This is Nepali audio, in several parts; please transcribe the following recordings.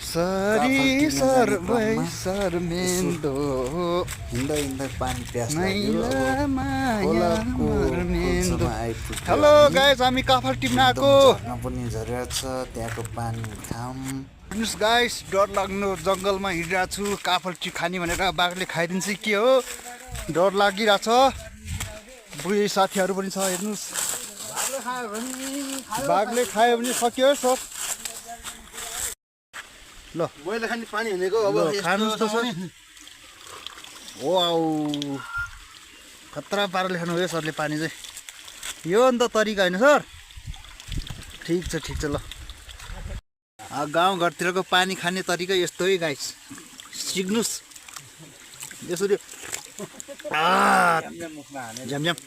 सरी सर वै सर मेन्दो हिँड्दै हिँड्दै पानी प्यास लाग्यो। मैला माया खोलाको मर्मेन्दो। कुल्छोमा आइपुग्यो हेलो हामी। गाइस, हामी काफल टिप्न आएको। झर्ना पनि झरिरहेको छ, त्यहाँको पानी खाम। हेर्नुहोस् गाइस, डर लाग्नु, जङ्गलमा हिँडिरहेको छु। काफल टिप खाने भनेर बाघले खाइदिन्छ के हो, डर लागिरहेछ। बुढी साथीहरू पनि छ, हेर्नुहोस्। बाघले खायो भने सक्यो सर। ल मैले खाने पानी भनेको अब खानुहोस् त सर। ओ आउ खतरा पाराले खानु हो सरले पानी चाहिँ। यो अन्त तरिका होइन सर। ठिक छ ल। गाउँघरतिरको पानी खाने तरिका यस्तै गाइस, सिक्नुहोस् यसरी। झ्यामझ्याम।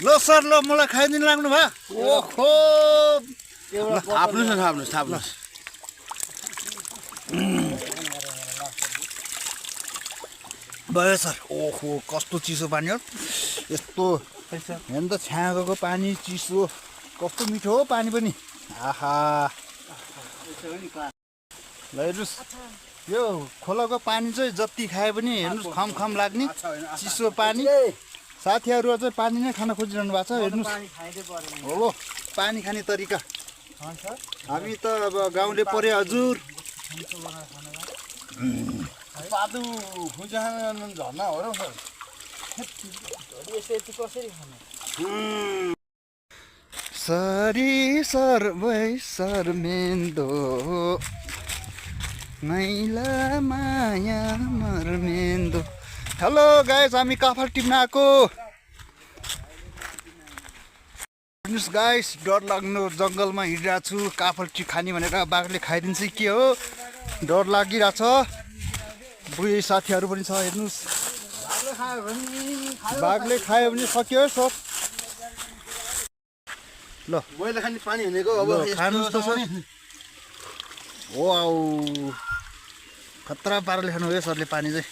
ल सर, ल मलाई खाइदिनु लाग्नु भयो। ओहो थाप्नुहोस्। भयो सर। ओहो कस्तो चिसो पानी हो यस्तो। हेर्नु त छ्याँको पानी चिसो, कस्तो मिठो हो पानी पनि। आहा ल हेर्नुहोस्, यो खोलाको पानी चाहिँ जति खाए पनि हेर्नुहोस् खम लाग्ने चिसो पानी। साथीहरू चाहिँ पानी नै खान खोजिरहनु भएको छ, हेर्नुहोस्। हो पानी खाने तरिका। हामी त अब गाउँले परे हजुर। झर्ना हो र सर। सरी सर वै सर मेन्दो मैला माया मर्मेन्दो। हेलो गाइस, हामी काफल टिप्न आएको। हेर्नुहोस् गाइस, डर लाग्नु, जङ्गलमा हिँडिरहेको छु। काफल टिप खाने भनेर बाघले खाइदिन्छ के हो, डर लागिरहेछ। बुढी साथीहरू पनि छ, हेर्नुहोस्। बाघले खायो भने सक्यो सर। ल मैले खाने पानी भनेको अब खानुहोस् त सर। ओ आउ खतरा पाराले खानु हो सरले पानी चाहिँ।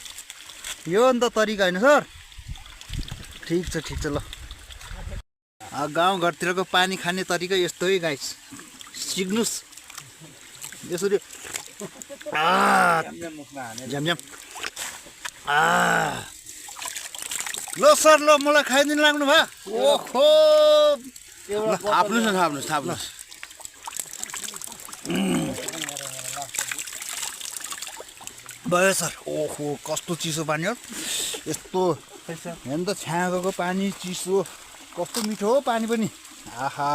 यो अन्त तरिका होइन सर। ठिक छ ल। गाउँघरतिरको पानी खाने तरिका यस्तै गाइस, सिक्नुहोस् यसरी। झ्यामझ्याम। ल सर, ल मलाई खाइदिनु लाग्नु भयो। ओहो थाप्नुहोस्। भयो सर। ओहो कस्तो चिसो पानी हो यस्तो। हेर्नु त छ्याँको पानी चिसो, कस्तो मिठो हो पानी पनि। आहा